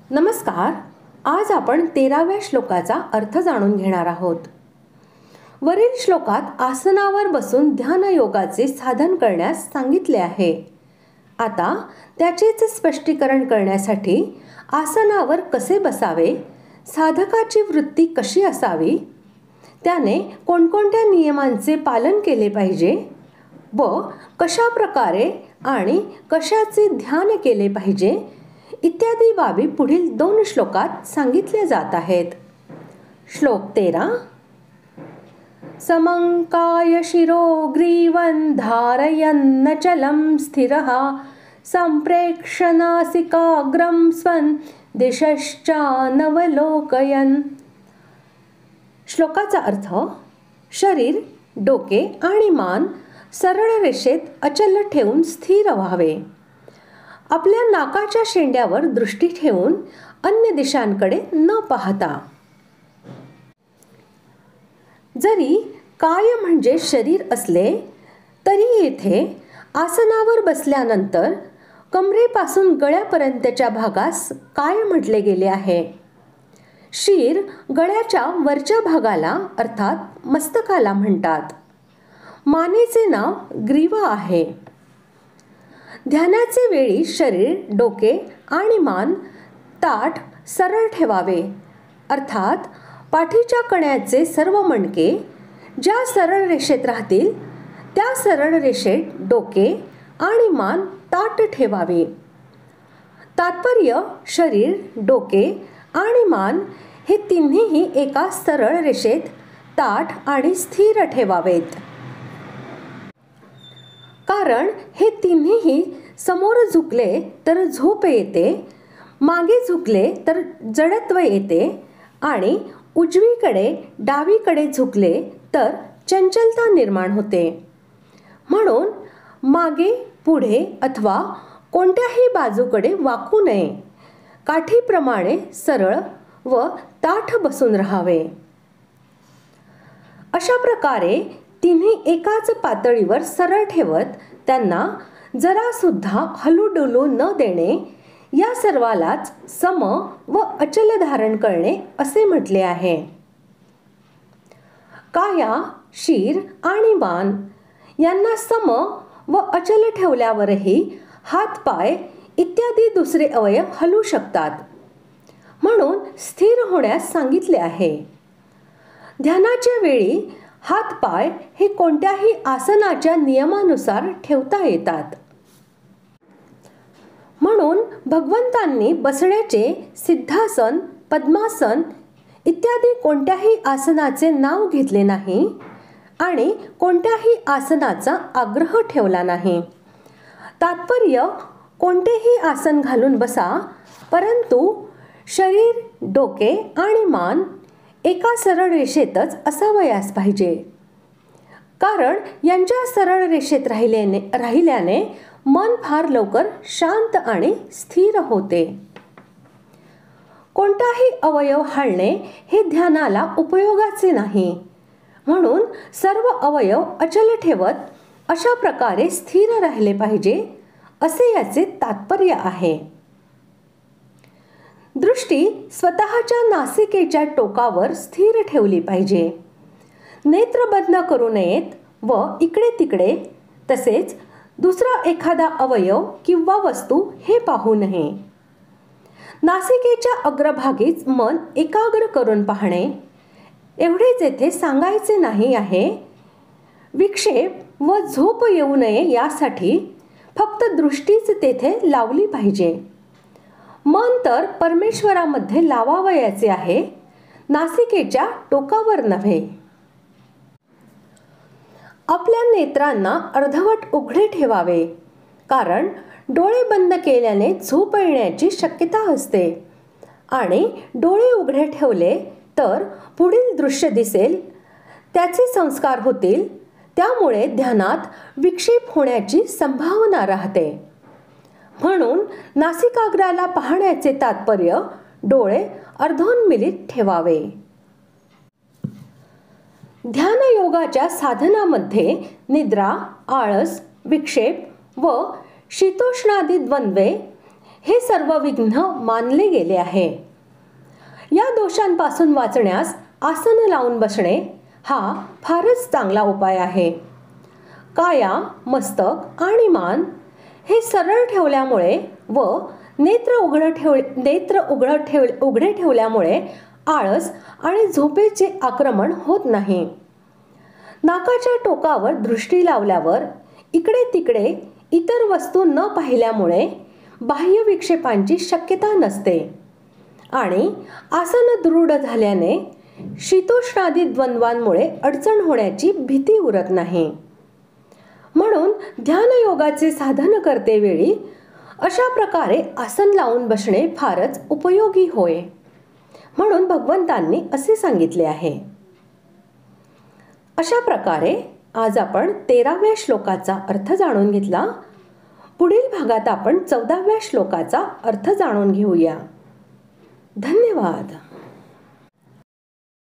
नमस्कार. आज आपण 13व्या श्लोकाचा अर्थ जाणून घेणार आहोत. वरील श्लोकात आसनावर बसून ध्यान योगाचे साधन करण्यास सांगितले आहे. आता त्याचेच स्पष्टीकरण करण्यासाठी आसनावर कसे बसावे, साधकाची वृत्ती कशी असावी, त्याने कोणकोणत्या नियमांचे पालन केले पाहिजे व कशा प्रकारे आणि कशाचे ध्यान केले पाहिजे इत्यादी बाबी पुढील 2 श्लोकात सांगितल्या जात आहेत. श्लोक 13. समंकाय शिरो ग्रीवं धारयन्नचलं स्थिरः संप्रेक्ष्य नासिकाग्रं स्वं दिशश्चानवलोकयन्. श्लोकाचा अर्थ: शरीर, डोके आणि मान सरळ रेषेत अचल ठेवून स्थिर व्हावे. आपल्या नाकाच्या शेंड्यावर दृष्टी ठेवून अन्य दिशांकडे न पाहता. जरी काय म्हणजे शरीर असले तरी येथे आसनावर बसल्यानंतर कमरेपासून गळ्यापर्यंतच्या भागास काय म्हटले गेले आहे. शीर गळ्याच्या वरच्या भागाला अर्थात मस्तकाला म्हणतात. मानेचे नाव ग्रीवा आहे. ध्यानाचे वेळी शरीर, डोके आणि मान ताठ सरळ ठेवावे, अर्थात पाठीच्या कण्याचे सर्व मणके ज्या सरळ रेषेत राहतील त्या सरळ रेषेत डोके आणि मान ताठ ठेवावे. तात्पर्य: शरीर, डोके आणि मान हे तिन्हीही एका सरळ रेषेत ताठ आणि स्थिर ठेवावेत. कारण हे तिन्हीही समोर झुकले तर झोप येते, मागे झुकले तर जडत्व येते आणि उजवीकडे डावीकडे झुकले तर चंचलता निर्माण होते. म्हणून मागे, पुढे अथवा कोणत्याही बाजूकडे वाकू नये. काठीप्रमाणे सरळ व ताठ बसून राहावे. अशा प्रकारे तिन्ही एकाच पातळीवर सरळ ठेवत त्यांना जरा सुद्धा हलूडुलू न देणे, या सर्वालाच सम व अचल धारण करणे असे म्हटले आहे. काया, शीर आणि मान यांना सम व अचल ठेवल्यावरही हात, पाय इत्यादी दुसरे अवयव हलू शकतात, म्हणून स्थिर होण्यास सांगितले आहे. ध्यानाच्या वेळी हात, पाय हे कोणत्याही आसनाच्या नियमानुसार ठेवता येतात. म्हणून भगवंतांनी बसण्याचे सिद्धासन, पद्मासन इत्यादी कोणत्याही आसनाचे नाव घेतले नाही आणि कोणत्याही आसनाचा आग्रह ठेवला नाही. तात्पर्य: कोणतेही आसन घालून बसा, परंतु शरीर, डोके आणि मान एका सरळ रेषेतच असावयास पाहिजे. कारण यांच्या सरळ रेषेत राहिल्याने मन फार लवकर शांत आणि स्थिर होते. कोणताही अवयव हलणे हे ध्यानाला उपयोगाचे नाही. म्हणून सर्व अवयव अचल ठेवत अशा प्रकारे स्थिर राहिले पाहिजे असे याचे तात्पर्य आहे. दृष्टी स्वतःच्या नासिकेच्या टोकावर स्थिर ठेवली पाहिजे. नेत्र बंद करू नयेत व इकडे तिकडे, तसेच दुसरा एखादा अवयव किंवा वस्तू हे पाहू नये. नासिकेच्या अग्रभागीच मन एकाग्र करून पाहणे एवढेच येथे सांगायचे नाही आहे. विक्षेप व झोप येऊ नये यासाठी फक्त दृष्टीच तेथे लावली पाहिजे. मन तर परमेश्वरामध्ये लावावयाचे आहे, नासिकेच्या टोकावर नव्हे. आपल्या नेत्रांना अर्धवट उघडे ठेवावे, कारण डोळे बंद केल्याने झोप येण्याची शक्यता असते आणि डोळे उघडे ठेवले तर पुढील दृश्य दिसेल, त्याचे संस्कार होतील, त्यामुळे ध्यानात विक्षेप होण्याची संभावना राहते. म्हणून नासिकाग्राला पाहण्याचे तात्पर्य डोळे अर्धोन्मीलित ठेवावे. ध्यान योगाच्या साधनामध्ये निद्रा, आळस, विक्षेप व शीतोष्णादी द्वंद्वे हे सर्व विघ्न मानले गेले आहे. या दोषांपासून वाचण्यास आसन लावून बसणे हा फारच चांगला उपाय आहे. काया, मस्तक आणि मान हे सरळ ठेवल्यामुळे व नेत्र उघडे ठेवल्यामुळे आळस आणि झोपेचे आक्रमण होत नाही. नाकाच्या टोकावर दृष्टी लावल्यावर इकडे तिकडे इतर वस्तू न पाहिल्यामुळे बाह्य विक्षेपांची शक्यता नसते आणि आसन दृढ झाल्याने शीतोष्णादी द्वंद्वांमुळे अडचण होण्याची भीती उरत नाही. म्हणून ध्यानयोगाचे साधन करतेवेळी अशा प्रकारे आसन लावून बसणे फारच उपयोगी होय, म्हणून भगवंतांनी असे सांगितले आहे. अशा प्रकारे आज आपण 13व्या श्लोकाचा अर्थ जाणून घेतला. पुढील भागात आपण 14व्या श्लोकाचा अर्थ जाणून घेऊया. धन्यवाद.